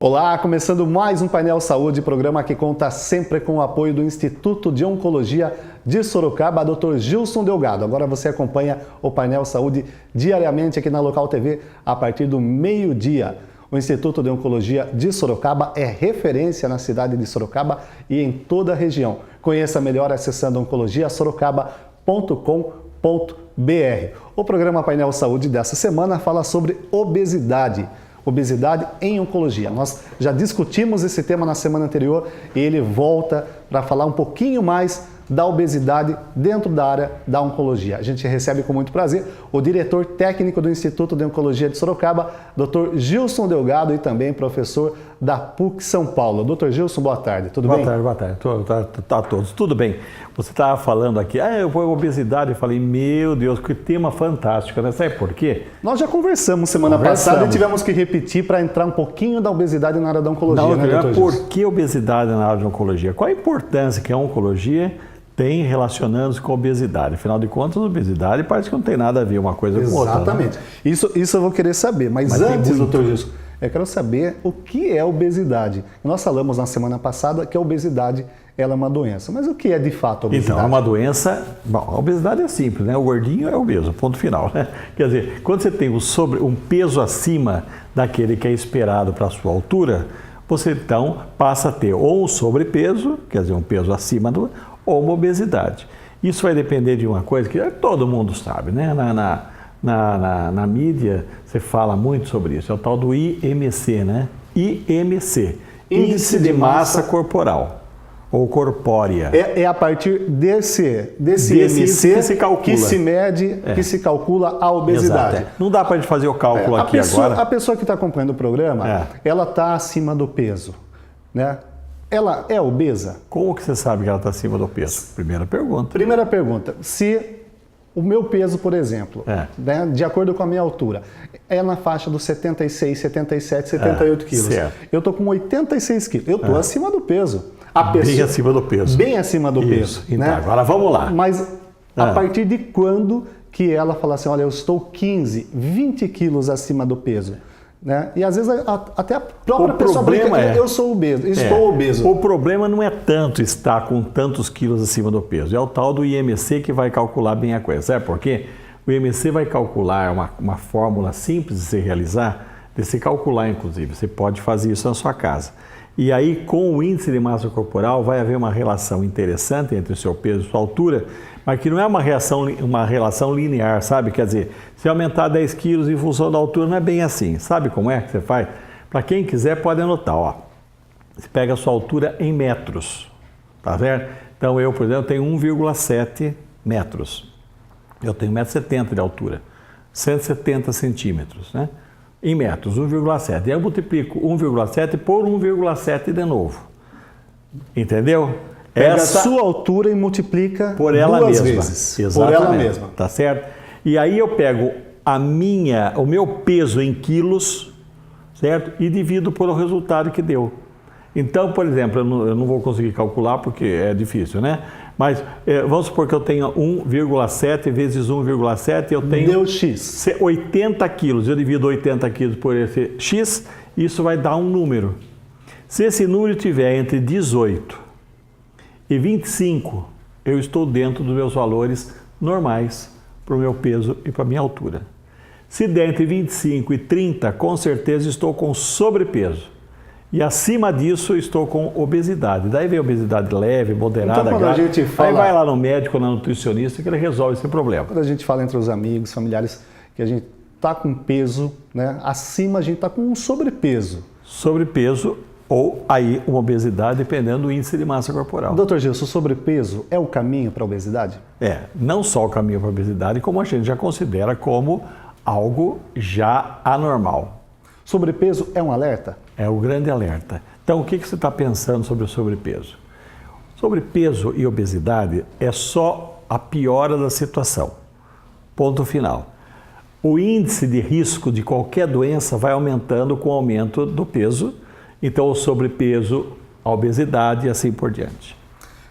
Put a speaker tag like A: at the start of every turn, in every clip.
A: Olá, começando mais um Painel Saúde, programa que conta sempre com o apoio do Instituto de Oncologia de Sorocaba, Dr. Gilson Delgado. Agora você acompanha o Painel Saúde diariamente aqui na Local TV a partir do meio-dia. O Instituto de Oncologia de Sorocaba é referência na cidade de Sorocaba e em toda a região. Conheça melhor acessando oncologiasorocaba.com.br. O programa Painel Saúde dessa semana fala sobre obesidade. Obesidade em oncologia. Nós já discutimos esse tema na semana anterior e ele volta para falar um pouquinho mais da obesidade dentro da área da oncologia. A gente recebe com muito prazer o diretor técnico do Instituto de Oncologia de Sorocaba, Dr. Gilson Delgado, e também professor da PUC São Paulo. Dr. Gilson, boa tarde, tudo bem?
B: Boa tarde. Tá todos. Tudo bem. Você estava falando aqui, eu vou obesidade, eu falei, meu Deus, que tema fantástico, né? Sabe por quê?
A: Nós já conversamos semana passada e tivemos que repetir para entrar um pouquinho da obesidade na área da oncologia, né, Dr. Gilson?
B: Por que obesidade na área de oncologia? Qual a importância que a oncologia tem relacionando-se com a obesidade? Afinal de contas, a obesidade parece que não tem nada a ver uma coisa com outra.
A: Exatamente. Né? Isso eu vou querer saber. Mas antes, doutor Gilson, eu quero saber o que é obesidade. Nós falamos na semana passada que a obesidade ela é uma doença. Mas o que é de fato a obesidade?
B: Então, é uma doença... Bom, a obesidade é simples, né? O gordinho é obeso, ponto final, né? Quer dizer, quando você tem um peso acima daquele que é esperado para a sua altura, você então passa a ter ou um sobrepeso, quer dizer, um peso acima ou uma obesidade. Isso vai depender de uma coisa que todo mundo sabe, né? Na mídia você fala muito sobre isso, é o tal do IMC, né? IMC, Índice de Massa Corporal ou corpórea.
A: É a partir desse IMC
B: que se calcula,
A: que se calcula a obesidade.
B: Exato. Não dá para a gente fazer o cálculo aqui agora.
A: A pessoa que está acompanhando o programa, ela está acima do peso, né? Ela é obesa?
B: Como que você sabe que ela está acima do peso? Primeira pergunta.
A: Primeira pergunta. Se o meu peso, por exemplo, né, de acordo com a minha altura, é na faixa dos 76, 77, 78 quilos.
B: Certo.
A: Eu estou com 86 quilos. Eu estou acima do peso.
B: Bem acima do peso.
A: Bem acima do peso.
B: Então,
A: né?
B: Agora vamos lá.
A: Mas a partir de quando que ela fala assim, olha, eu estou 15, 20 quilos acima do peso? Né? E às vezes até a própria pessoa brinca, eu sou obeso, estou obeso.
B: O problema não é tanto estar com tantos quilos acima do peso, é o tal do IMC que vai calcular bem a coisa. Sabe por quê? O IMC vai calcular uma fórmula simples de se realizar, de se calcular inclusive, você pode fazer isso na sua casa. E aí com o índice de massa corporal vai haver uma relação interessante entre o seu peso e sua altura, mas que não é uma relação linear, sabe? Quer dizer, se aumentar 10 quilos em função da altura, não é bem assim. Sabe como é que você faz? Para quem quiser, pode anotar, ó. Você pega a sua altura em metros, tá certo? Então eu, por exemplo, tenho 1,7 metros. Eu tenho 1,70 m de altura, 170 centímetros, né? Em metros, 1,7. E eu multiplico 1,7 por 1,7 de novo. Entendeu?
A: Pega a sua altura e multiplica
B: por ela
A: duas
B: mesma.
A: vezes.
B: Exatamente.
A: Por ela mesma.
B: Tá certo? E aí eu pego o meu peso em quilos, certo? E divido pelo resultado que deu. Então, por exemplo, eu não vou conseguir calcular porque é difícil, né? Mas vamos supor que eu tenha 1,7 vezes 1,7, eu tenho...
A: Deu X.
B: 80 quilos. Eu divido 80 quilos por esse X, isso vai dar um número. Se esse número tiver entre 18 e 25, eu estou dentro dos meus valores normais para o meu peso e para a minha altura. Se der entre 25 e 30, com certeza estou com sobrepeso. E acima disso estou com obesidade. Daí vem obesidade leve, moderada,
A: então,
B: grave.
A: Aí
B: vai lá no médico, na nutricionista, que ele resolve esse problema.
A: Quando a gente fala entre os amigos, familiares, que a gente está com peso, né? Acima a gente está com um sobrepeso.
B: Sobrepeso ou aí uma obesidade, dependendo do índice de massa corporal.
A: Doutor Gilson, o sobrepeso é o caminho para a obesidade?
B: Não só o caminho para a obesidade, como a gente já considera como algo já anormal.
A: Sobrepeso é um alerta?
B: É o grande alerta. Então, o que você está pensando sobre o sobrepeso? Sobrepeso e obesidade é só a piora da situação. Ponto final. O índice de risco de qualquer doença vai aumentando com o aumento do peso. Então, o sobrepeso, a obesidade e assim por diante.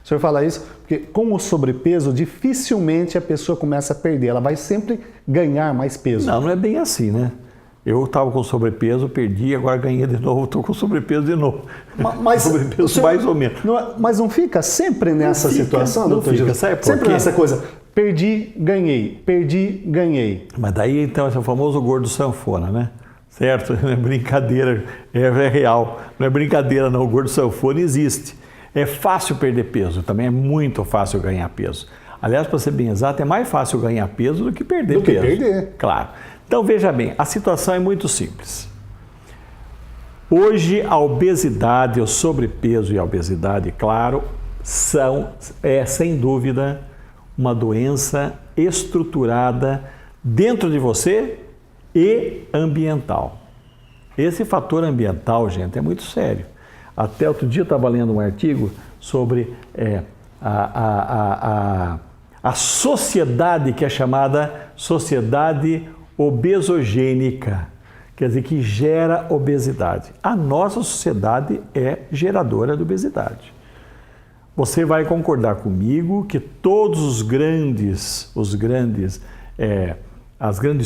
A: O senhor fala isso porque com o sobrepeso dificilmente a pessoa começa a perder. Ela vai sempre ganhar mais peso.
B: Não é bem assim, né? Eu estava com sobrepeso, perdi, agora ganhei de novo, estou com sobrepeso de novo.
A: Mas
B: sobrepeso
A: senhor,
B: mais ou menos.
A: Mas não fica sempre nessa situação, doutor
B: fica,
A: Jesus?
B: sabe por
A: sempre
B: quê?
A: nessa coisa, perdi, ganhei.
B: Mas daí, então, esse é o famoso gordo sanfona, né? Certo? Não é brincadeira, é real. Não é brincadeira, não. O gordo sanfona existe. É fácil perder peso, também é muito fácil ganhar peso. Aliás, para ser bem exato, é mais fácil ganhar peso do que perder peso. Claro. Então, veja bem, a situação é muito simples. Hoje, a obesidade, o sobrepeso e a obesidade, claro, são, sem dúvida, uma doença estruturada dentro de você e ambiental. Esse fator ambiental, gente, é muito sério. Até outro dia eu estava lendo um artigo sobre a sociedade que é chamada sociedade obesogênica, quer dizer, que gera obesidade. A nossa sociedade é geradora de obesidade. Você vai concordar comigo que todos as grandes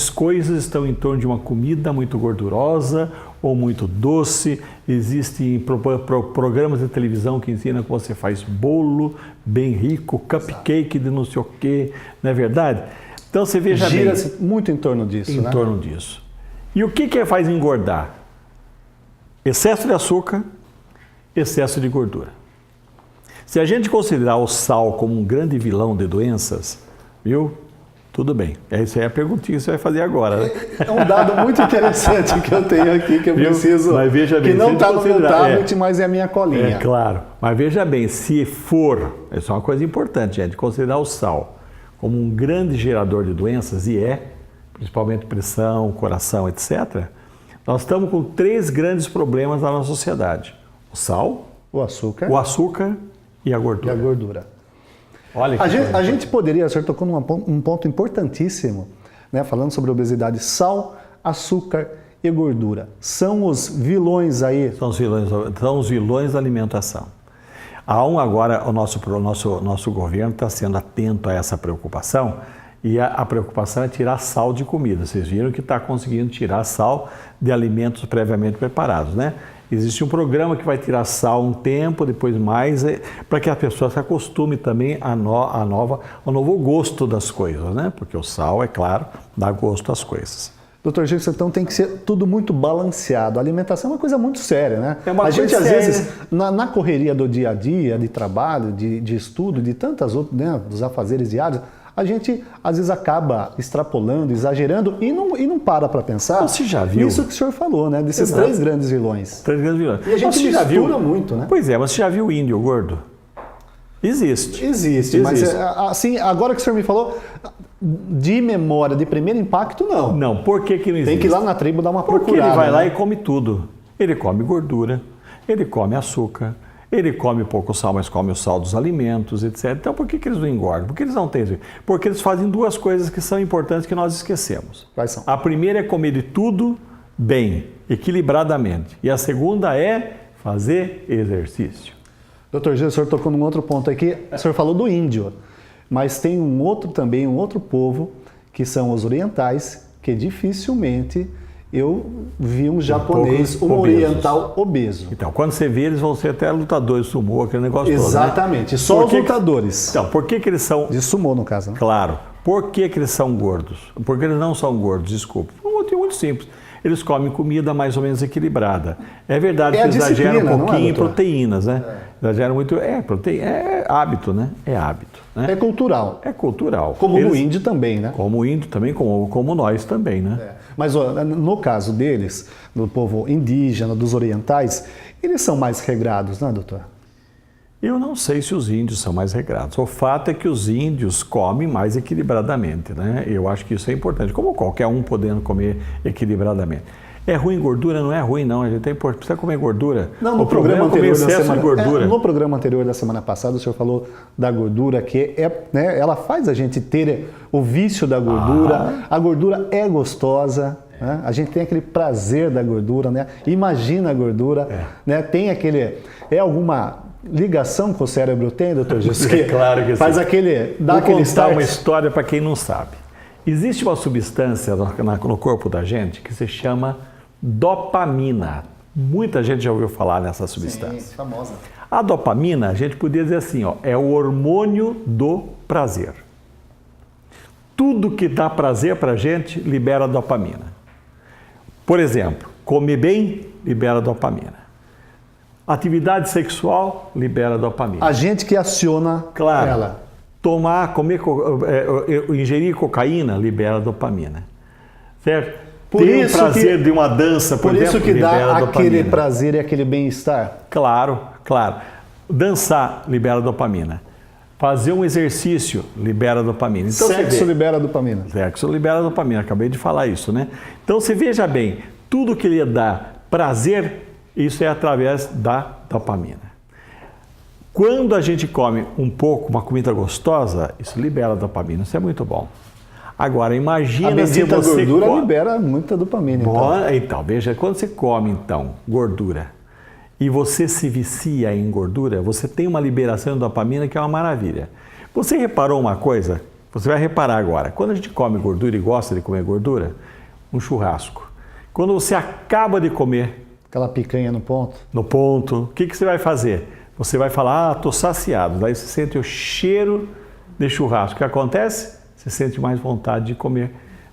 B: coisas estão em torno de uma comida muito gordurosa ou muito doce. Existem programas de televisão que ensinam que você faz bolo bem rico, cupcake de não sei o quê, não é verdade? Então você veja bem.
A: Gira-se muito em torno disso,
B: Em torno disso. E o que faz engordar? Excesso de açúcar, excesso de gordura. Se a gente considerar o sal como um grande vilão de doenças, viu? Tudo bem. Essa é a perguntinha que você vai fazer agora. Né?
A: É um dado muito interessante que eu tenho aqui, que eu preciso...
B: Mas veja bem,
A: que não está no meu tablet, mas é a minha colinha.
B: É claro. Mas veja bem, se for... Isso é uma coisa importante, gente, considerar o sal como um grande gerador de doenças, e principalmente pressão, coração, etc., nós estamos com 3 grandes problemas na nossa sociedade. O sal, o açúcar e a gordura. Olha que
A: a gente poderia, o senhor tocou num ponto importantíssimo, né, falando sobre obesidade. Sal, açúcar e gordura. São os vilões aí.
B: São os vilões da alimentação. Agora, o nosso governo está sendo atento a essa preocupação, e a preocupação é tirar sal de comida. Vocês viram que está conseguindo tirar sal de alimentos previamente preparados, né? Existe um programa que vai tirar sal um tempo, depois mais, para que a pessoa se acostume também ao novo gosto das coisas, né? Porque o sal, é claro, dá gosto às coisas.
A: Doutor Gilson, então tem que ser tudo muito balanceado. A alimentação é uma coisa muito séria, né?
B: É uma
A: a
B: coisa
A: gente, às
B: séria.
A: vezes, na correria do dia a dia, de trabalho, de estudo, de tantas outras, né, dos afazeres diários, a gente, às vezes, acaba extrapolando, exagerando e não para pensar.
B: Você já viu?
A: Isso que o senhor falou, né? Desses
B: Exato.
A: 3 grandes vilões.
B: 3 grandes vilões.
A: E a gente mistura muito, né?
B: Pois é, mas você já viu o índio gordo? Existe,
A: mas assim, agora que o senhor me falou, de memória, de primeiro impacto, não.
B: Não, por que não existe?
A: Tem que ir lá na tribo dar uma procurada.
B: Porque ele vai lá
A: né?
B: e come tudo. Ele come gordura, ele come açúcar, ele come pouco sal, mas come o sal dos alimentos, etc. Então, por que eles não engordam? Porque eles não têm isso. Porque eles fazem 2 coisas que são importantes que nós esquecemos.
A: Quais são?
B: A primeira é comer de tudo bem, equilibradamente. E a segunda é fazer exercício.
A: Doutor Gil, o senhor tocou num outro ponto aqui. O senhor falou do índio, mas tem um outro povo, que são os orientais, que dificilmente eu vi um japonês, um oriental obeso.
B: Então, quando você vê, eles vão ser até lutadores de sumô, aquele negócio
A: Exatamente,
B: todo, né?
A: só os lutadores.
B: Então, por que eles são...
A: De sumô, no caso, né?
B: Claro. Por que eles são gordos? Porque eles não são gordos, desculpa. É um motivo muito simples. Eles comem comida mais ou menos equilibrada. É verdade que exageram um pouquinho em proteínas, né? Exageram muito... proteína, é hábito, né? É hábito. Né?
A: É cultural.
B: É cultural.
A: Como no índio também, né?
B: Como o índio também, como nós também, né?
A: Mas no caso deles, do povo indígena, dos orientais, eles são mais regrados, né, doutor?
B: Eu não sei se os índios são mais regrados. O fato é que os índios comem mais equilibradamente, né? Eu acho que isso é importante, como qualquer um podendo comer equilibradamente. É ruim gordura? Não é ruim, não. A gente precisa comer gordura.
A: Não, no programa anterior da semana,
B: de gordura.
A: No programa anterior da semana passada, o senhor falou da gordura, que ela faz a gente ter o vício da gordura. A gordura é gostosa. Né? A gente tem aquele prazer da gordura, né? Imagina a gordura, né? Tem aquele... alguma ligação que o cérebro tem, doutor Gilson?
B: Claro que
A: faz
B: sim.
A: aquele...
B: Vou contar uma história para quem não sabe. Existe uma substância no corpo da gente que se chama dopamina. Muita gente já ouviu falar nessa substância.
A: Sim, famosa.
B: A dopamina, a gente podia dizer assim, ó, é o hormônio do prazer. Tudo que dá prazer para a gente libera dopamina. Por exemplo, comer bem libera dopamina. Atividade sexual libera dopamina.
A: A gente que aciona ela.
B: Ingerir cocaína libera dopamina. Certo?
A: Por
B: Ter
A: isso
B: o prazer
A: que,
B: de uma dança, por
A: isso
B: exemplo,
A: que
B: libera
A: dá
B: dopamina.
A: aquele prazer e aquele bem-estar.
B: Claro, claro. Dançar libera dopamina. Fazer um exercício libera dopamina. Então,
A: Sexo libera dopamina.
B: Sexo libera dopamina, acabei de falar isso, né? Então, você veja bem, tudo que lhe dá prazer, isso é através da dopamina. Quando a gente come um pouco, uma comida gostosa, isso libera dopamina, isso é muito bom. Agora, imagina se você...
A: A gordura libera muita dopamina.
B: Então, veja, quando você come, então, gordura, e você se vicia em gordura, você tem uma liberação de dopamina que é uma maravilha. Você reparou uma coisa? Você vai reparar agora. Quando a gente come gordura e gosta de comer gordura, um churrasco. Quando você acaba de comer...
A: Aquela picanha no ponto.
B: No ponto. O que você vai fazer? Você vai falar, estou saciado. Daí você sente o cheiro de churrasco. O que acontece? Você sente mais vontade de comer.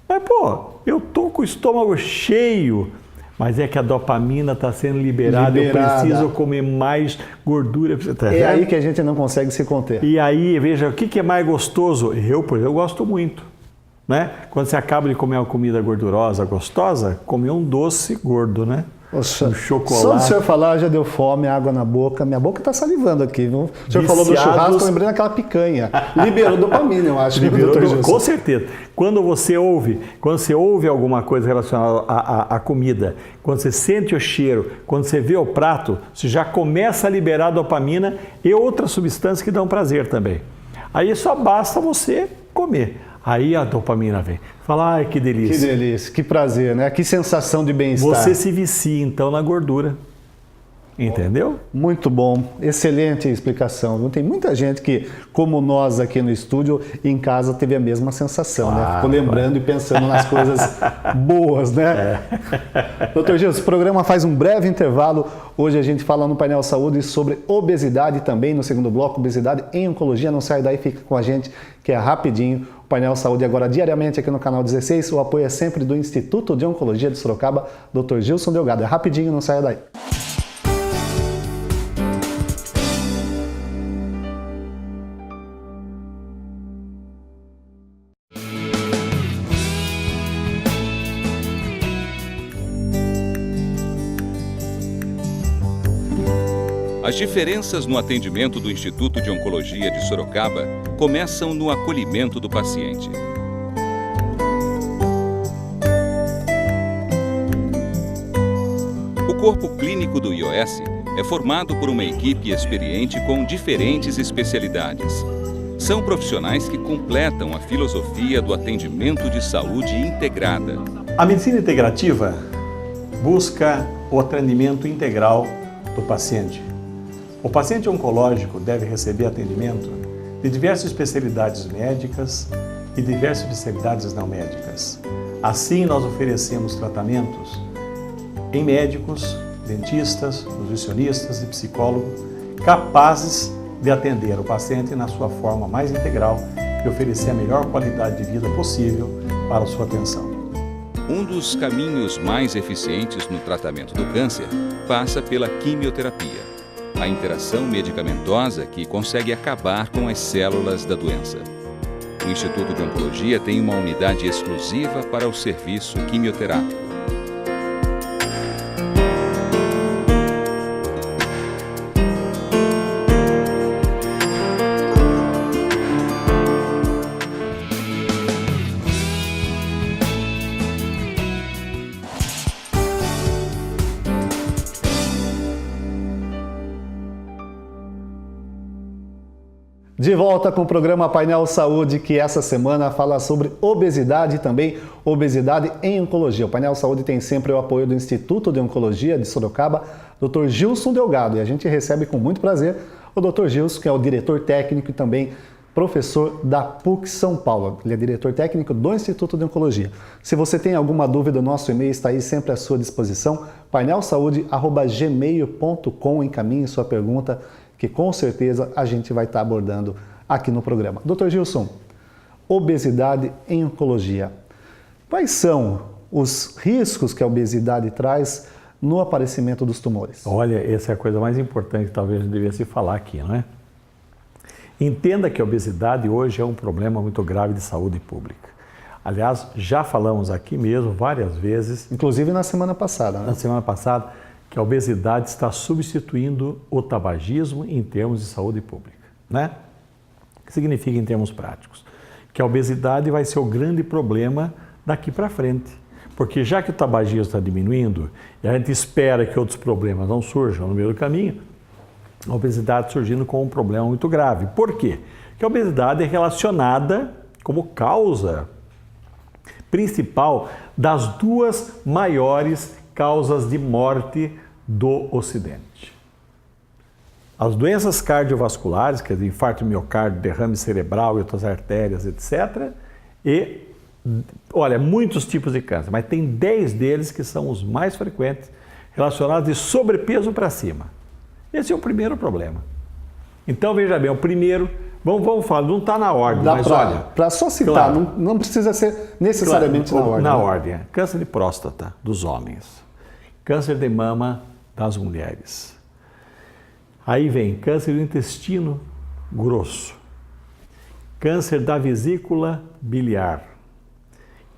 B: Mas, pô, eu estou com o estômago cheio. Mas é que a dopamina está sendo liberada, eu preciso comer mais gordura. Tá
A: vendo? Aí que a gente não consegue se conter.
B: E aí, veja, o que é mais gostoso? Eu, por exemplo, gosto muito. Né? Quando você acaba de comer uma comida gordurosa, gostosa, comer um doce gordo, né?
A: Poxa,
B: um chocolate.
A: Só do senhor falar já deu fome, água na boca. Minha boca está salivando aqui. Viu? O senhor falou do churrasco, eu lembrei daquela picanha. Liberou dopamina, eu acho.
B: Com certeza. Quando você ouve alguma coisa relacionada à comida, quando você sente o cheiro, quando você vê o prato, você já começa a liberar dopamina e outras substâncias que dão prazer também. Aí só basta você comer. Aí a dopamina vem. Fala, ai, que delícia.
A: Que delícia, que prazer, né? Que sensação de bem-estar.
B: Você se vicia, então, na gordura. Entendeu?
A: Muito bom, excelente explicação. Tem muita gente que, como nós aqui no estúdio, em casa teve a mesma sensação, né? Ficou lembrando e pensando nas coisas boas, né? Doutor Gilson, o programa faz um breve intervalo. Hoje a gente fala no Painel Saúde sobre obesidade também, no segundo bloco, obesidade em oncologia. Não sai daí, fica com a gente, que é rapidinho. O Painel Saúde agora diariamente aqui no canal 16. O apoio é sempre do Instituto de Oncologia de Sorocaba, Dr. Gilson Delgado. É rapidinho, não saia daí.
C: As diferenças no atendimento do Instituto de Oncologia de Sorocaba começam no acolhimento do paciente. O corpo clínico do IOS é formado por uma equipe experiente com diferentes especialidades. São profissionais que completam a filosofia do atendimento de saúde integrada.
B: A medicina integrativa busca o atendimento integral do paciente. O paciente oncológico deve receber atendimento de diversas especialidades médicas e diversas especialidades não médicas. Assim, nós oferecemos tratamentos em médicos, dentistas, nutricionistas e psicólogos capazes de atender o paciente na sua forma mais integral e oferecer a melhor qualidade de vida possível para a sua atenção.
C: Um dos caminhos mais eficientes no tratamento do câncer passa pela quimioterapia, a interação medicamentosa que consegue acabar com as células da doença. O Instituto de Oncologia tem uma unidade exclusiva para o serviço quimioterápico.
A: De volta com o programa Painel Saúde, que essa semana fala sobre obesidade e também obesidade em oncologia. O Painel Saúde tem sempre o apoio do Instituto de Oncologia de Sorocaba, Dr. Gilson Delgado. E a gente recebe com muito prazer o Dr. Gilson, que é o diretor técnico e também professor da PUC São Paulo. Ele é diretor técnico do Instituto de Oncologia. Se você tem alguma dúvida, nosso e-mail está aí sempre à sua disposição, painelsaude@gmail.com, encaminhe sua pergunta, que com certeza a gente vai estar abordando aqui no programa. Dr. Gilson, obesidade em oncologia. Quais são os riscos que a obesidade traz no aparecimento dos tumores?
B: Olha, essa é a coisa mais importante que talvez devesse falar aqui, não é? Entenda que a obesidade hoje é um problema muito grave de saúde pública. Aliás, já falamos aqui mesmo várias vezes,
A: Inclusive na semana passada, né?
B: na semana passada, que a obesidade está substituindo o tabagismo em termos de saúde pública, né? O que significa em termos práticos? Que a obesidade vai ser o grande problema daqui para frente. Porque já que o tabagismo está diminuindo e a gente espera que outros problemas não surjam no meio do caminho, a obesidade surgindo como um problema muito grave. Por quê? Porque a obesidade é relacionada como causa principal das duas maiores causas de morte do Ocidente. As doenças cardiovasculares, quer dizer, infarto miocárdio, derrame cerebral e outras artérias, etc. E, olha, muitos tipos de câncer, mas tem 10 deles que são os mais frequentes, relacionados de sobrepeso para cima. Esse é o primeiro problema. Então, veja bem, o primeiro, vamos falar, não está na ordem, mas olha...
A: Para só citar,
B: claro,
A: não precisa ser necessariamente
B: claro,
A: na ordem.
B: Na
A: né?
B: ordem, câncer de próstata dos homens, câncer de mama das mulheres. Aí vem câncer do intestino grosso, câncer da vesícula biliar,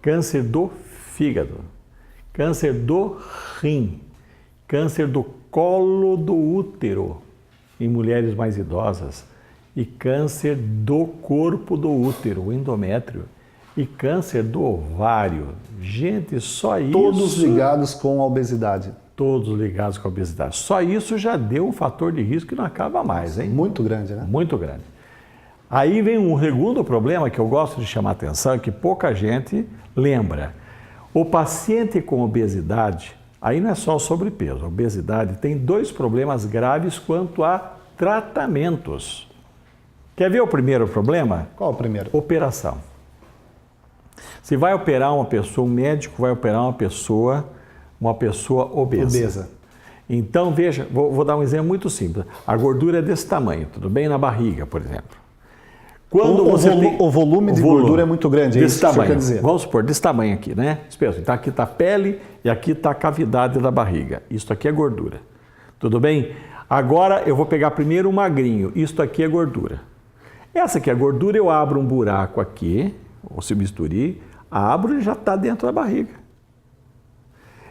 B: câncer do fígado, câncer do rim, câncer do colo do útero em mulheres mais idosas e câncer do corpo do útero, o endométrio, e câncer do ovário. Gente, só isso...
A: Todos ligados com a obesidade.
B: Todos ligados com a obesidade. Só isso já deu um fator de risco que não acaba mais, hein?
A: Muito grande, né?
B: Muito grande. Aí vem um segundo problema que eu gosto de chamar a atenção e que pouca gente lembra. O paciente com obesidade, aí não é só o sobrepeso, a obesidade tem 2 problemas graves quanto a tratamentos. Quer ver o primeiro problema?
A: Qual o primeiro?
B: Operação. Se vai operar uma pessoa, um médico vai operar uma pessoa obesa. Então, veja, vou dar um exemplo muito simples. A gordura é desse tamanho, tudo bem? Na barriga, por exemplo. Quando
A: o volume de gordura é muito grande, é isso que o senhor quer dizer?
B: Vamos supor, desse tamanho aqui, né? Então, aqui está a pele e aqui está a cavidade da barriga. Isso aqui é gordura. Tudo bem? Agora, eu vou pegar primeiro o magrinho. Isso aqui é gordura. Essa aqui é a gordura, eu abro um buraco aqui, ou se bisturi, abro e já está dentro da barriga.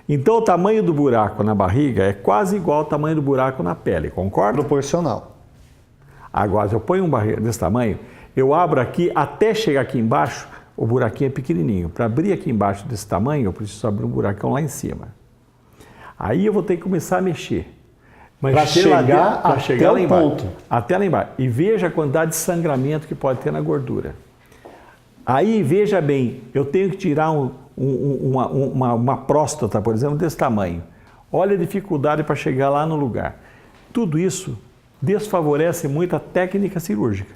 B: Então, o tamanho do buraco na barriga é quase igual ao tamanho do buraco na pele, concorda?
A: Proporcional.
B: Agora, se eu ponho um barriga desse tamanho, eu abro aqui, até chegar aqui embaixo, o buraquinho é pequenininho. Para abrir aqui embaixo desse tamanho, eu preciso abrir um buracão lá em cima. Aí eu vou ter que começar a mexer.
A: Para chegar até o ponto.
B: Até lá embaixo. E veja a quantidade de sangramento que pode ter na gordura. Aí, veja bem, eu tenho que tirar uma próstata, por exemplo, desse tamanho. Olha a dificuldade para chegar lá no lugar. Tudo isso desfavorece muito a técnica cirúrgica.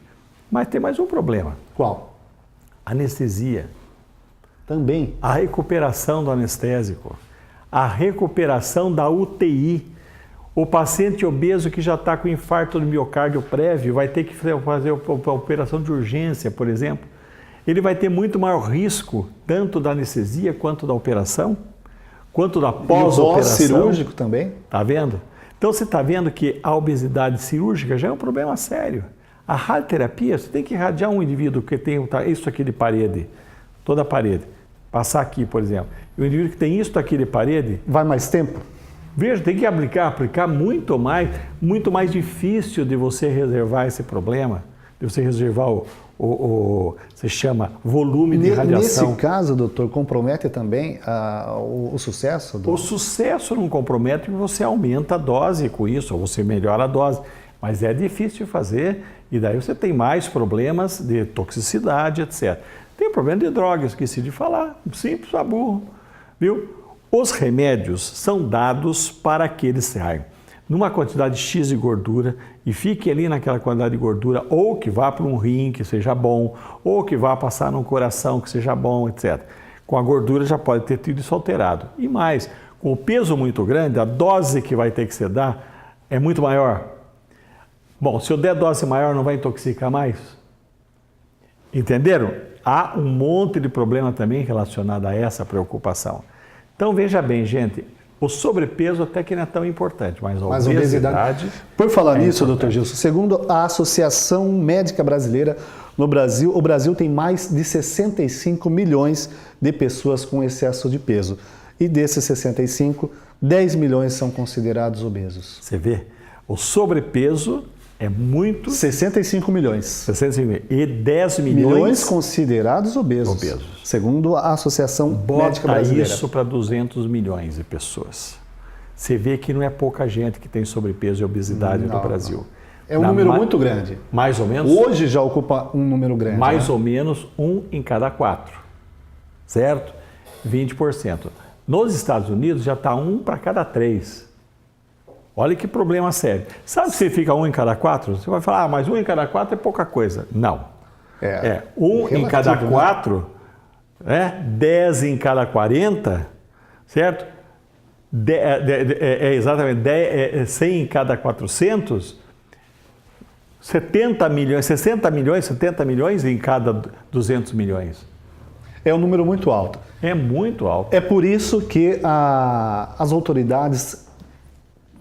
B: Mas tem mais um problema.
A: Qual?
B: Anestesia.
A: Também.
B: A recuperação do anestésico. A recuperação da UTI. O paciente obeso que já está com infarto do miocárdio prévio vai ter que fazer a operação de urgência, por exemplo. Ele vai ter muito maior risco, tanto da anestesia quanto da operação, quanto da pós-operação.
A: E o pós-cirúrgico também.
B: Está vendo? Então você está vendo que a obesidade cirúrgica já é um problema sério. A radioterapia, você tem que irradiar um indivíduo que tem isso aqui de parede, toda a parede, passar aqui, por exemplo. E o indivíduo que tem isso aqui de parede...
A: Vai mais tempo?
B: Veja, tem que aplicar muito mais difícil de você reservar esse problema, de você reservar se chama volume de radiação.
A: Nesse caso, doutor, compromete também o sucesso?
B: O sucesso não compromete porque você aumenta a dose com isso, ou você melhora a dose, mas é difícil de fazer e daí você tem mais problemas de toxicidade, etc. Tem problema de drogas, esqueci de falar, simples, burro, viu? Os remédios são dados para que eles saem. numa quantidade X de gordura e fique ali naquela quantidade de gordura, ou que vá para um rim que seja bom, ou que vá passar no coração que seja bom, etc. Com a gordura já pode ter tido isso alterado. E mais, com o peso muito grande, a dose que vai ter que ser dada é muito maior. Bom, se eu der dose maior, não vai intoxicar mais? Entenderam? Há um monte de problema também relacionado a essa preocupação. Então, veja bem, gente, o sobrepeso até que não é tão importante, mas a obesidade...
A: Por falar nisso, doutor Gilson, segundo a Associação Médica Brasileira, no Brasil, o Brasil tem mais de 65 milhões de pessoas com excesso de peso. E desses 65, 10 milhões são considerados obesos.
B: Você vê, o sobrepeso é muito...
A: 65 milhões.
B: 65 milhões. E 10 milhões
A: considerados obesos. Segundo a Associação Médica Brasileira.
B: Bota isso para 200 milhões de pessoas. Você vê que não é pouca gente que tem sobrepeso e obesidade no Brasil.
A: Não. É um número muito grande.
B: Mais ou menos?
A: Hoje já ocupa um número grande.
B: Mais ou menos 1 em cada 4. Certo? 20%. Nos Estados Unidos já está 1 para cada 3. Olha que problema sério. Sabe que você fica 1 em cada 4? Você vai falar, mas 1 em cada 4 é pouca coisa. Não. 1 em cada 4, né? 10 em cada 40, certo? Exatamente 100 em cada 400, 70 milhões, 60 milhões, 70 milhões em cada 200 milhões.
A: É um número muito alto.
B: É muito alto.
A: É por isso que as autoridades,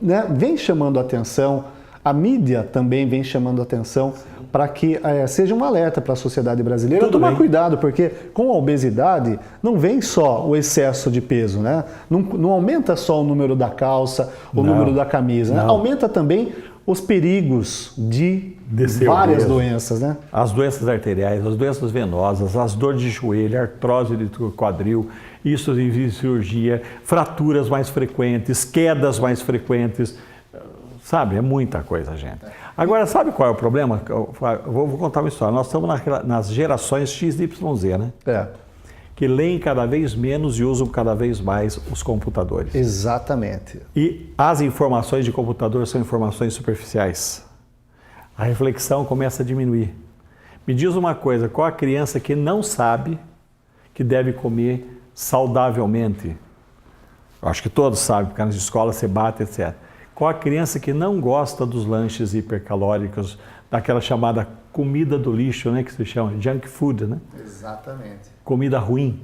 A: né, vêm chamando a atenção, a mídia também vem chamando a atenção para que seja um alerta para a sociedade brasileira tomar cuidado, porque com a obesidade não vem só o excesso de peso, né? Não aumenta só o número da calça, o número da camisa, né? Aumenta também os perigos de várias doenças, né?
B: As doenças arteriais, as doenças venosas, as dores de joelho, artrose de quadril, isso de cirurgia, fraturas mais frequentes, quedas mais frequentes, sabe? É muita coisa, gente. Agora, sabe qual é o problema? Eu vou contar uma história. Nós estamos nas gerações XYZ, né? Que leem cada vez menos e usam cada vez mais os computadores.
A: Exatamente.
B: E as informações de computador são informações superficiais. A reflexão começa a diminuir. Me diz uma coisa, qual a criança que não sabe que deve comer saudavelmente? Eu acho que todos sabem, porque nas escolas você bate, etc. Qual a criança que não gosta dos lanches hipercalóricos, daquela chamada comida do lixo, né, que se chama junk food, né?
A: Exatamente.
B: Comida ruim,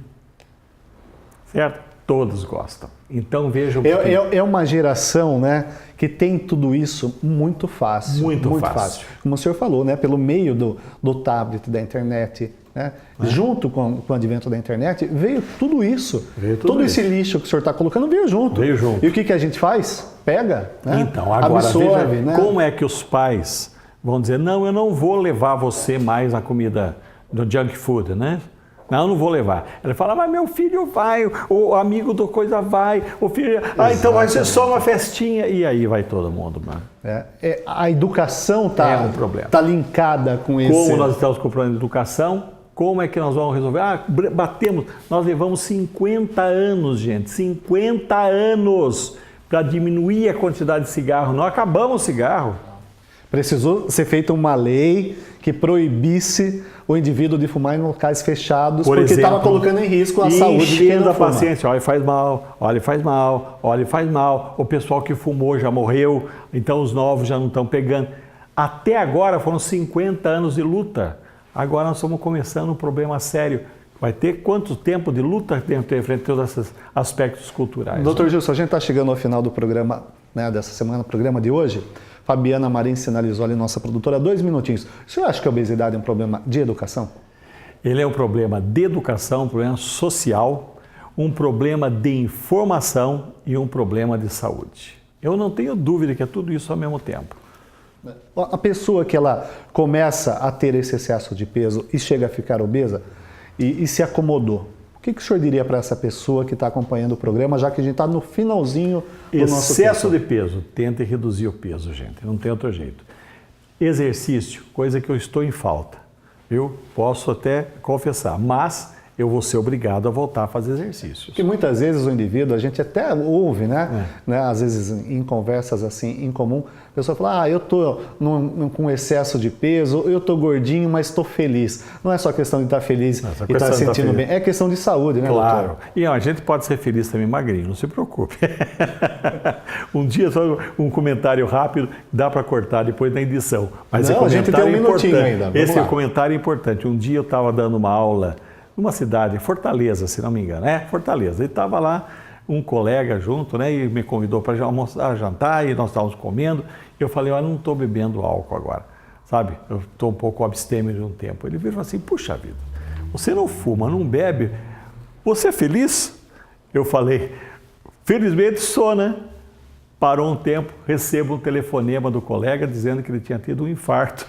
B: certo? Todos gostam. Então vejam...
A: É uma geração, né, que tem tudo isso muito fácil. Muito fácil. Como o senhor falou, né, pelo meio do tablet, da internet, né? Junto com o advento da internet, veio tudo isso. Todo esse lixo que o senhor está colocando veio junto.
B: Veio junto.
A: E o que a gente faz? Pega, né?
B: Então, agora
A: absorve,
B: veja,
A: né?
B: Como é que os pais vão dizer, não, eu não vou levar você mais na comida do junk food, né? Não, eu não vou levar. Ela fala, mas meu filho vai, o amigo do coisa vai, o filho... então vai ser só uma festinha. E aí vai todo mundo, mano.
A: A educação está
B: um problema.
A: Tá linkada com esse...
B: Como nós estamos com o problema de educação, como é que nós vamos resolver? Batemos. Nós levamos 50 anos, gente, 50 anos para diminuir a quantidade de cigarro. Nós acabamos o cigarro.
A: Precisou ser feita uma lei que proibisse o indivíduo de fumar em locais fechados, porque estava colocando em risco a saúde de quem não fuma.
B: Paciência, olha, faz mal, olha, faz mal, olha, faz mal. O pessoal que fumou já morreu, então os novos já não estão pegando. Até agora foram 50 anos de luta. Agora nós estamos começando um problema sério. Vai ter quanto tempo de luta dentro de todos esses aspectos culturais?
A: Doutor Gilson, a gente está chegando ao final do programa, né, dessa semana, programa de hoje. Fabiana Marim sinalizou ali, nossa produtora, 2 minutinhos. O senhor acha que a obesidade é um problema de educação?
B: Ele é um problema de educação, um problema social, um problema de informação e um problema de saúde. Eu não tenho dúvida que é tudo isso ao mesmo tempo.
A: A pessoa que ela começa a ter esse excesso de peso e chega a ficar obesa e se acomodou, o que o senhor diria para essa pessoa que está acompanhando o programa, já que a gente está no finalzinho do nosso tempo?
B: Excesso de peso, tente reduzir o peso, gente, não tem outro jeito. Exercício, coisa que eu estou em falta, eu posso até confessar, mas eu vou ser obrigado a voltar a fazer exercícios.
A: Porque muitas vezes o indivíduo, a gente até ouve, né? Às vezes em conversas assim, em comum, a pessoa fala, eu estou com excesso de peso, eu estou gordinho, mas estou feliz. Não é só questão de estar feliz e estar se sentindo bem, é questão de saúde, né,
B: claro.
A: doutor?
B: E a gente pode ser feliz também magrinho, não se preocupe. Um dia, só um comentário rápido, dá para cortar depois da edição. Mas
A: não, a gente tem um minutinho ainda.
B: Esse comentário é importante. Um dia eu estava dando uma aula numa cidade, Fortaleza, se não me engano. Fortaleza. E estava lá um colega junto, né? E me convidou para jantar e nós estávamos comendo. E eu falei, não estou bebendo álcool agora, sabe? Eu estou um pouco abstêmio de um tempo. Ele virou assim, puxa vida, você não fuma, não bebe, você é feliz? Eu falei, felizmente sou, né? Parou um tempo, recebo um telefonema do colega dizendo que ele tinha tido um infarto.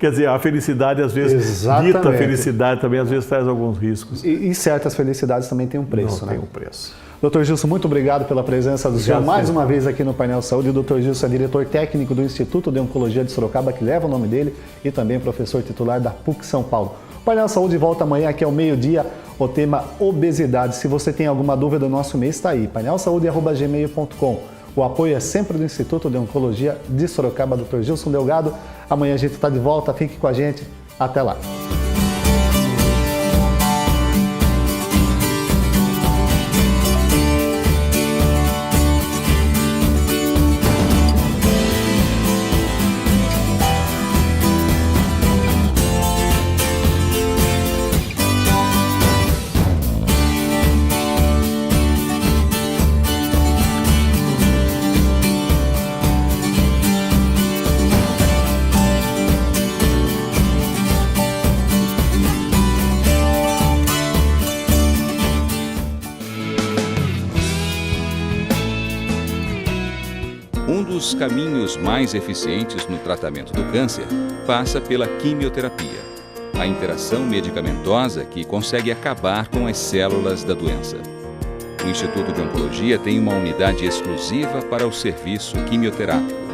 B: Quer dizer, a felicidade às vezes, dita felicidade também às vezes traz alguns riscos.
A: E certas felicidades também têm um preço, né?
B: Tem um preço.
A: Dr. Gilson, muito obrigado pela presença do senhor mais uma vez aqui no Painel Saúde. O Dr. Gilson é diretor técnico do Instituto de Oncologia de Sorocaba, que leva o nome dele, e também professor titular da PUC São Paulo. O Painel Saúde volta amanhã aqui ao meio-dia, o tema obesidade. Se você tem alguma dúvida, o nosso e-mail está aí, painelsaude@gmail.com. O apoio é sempre do Instituto de Oncologia de Sorocaba, Dr. Gilson Delgado. Amanhã a gente está de volta, fique com a gente. Até lá.
C: Um dos caminhos mais eficientes no tratamento do câncer passa pela quimioterapia, a interação medicamentosa que consegue acabar com as células da doença. O Instituto de Oncologia tem uma unidade exclusiva para o serviço quimioterápico.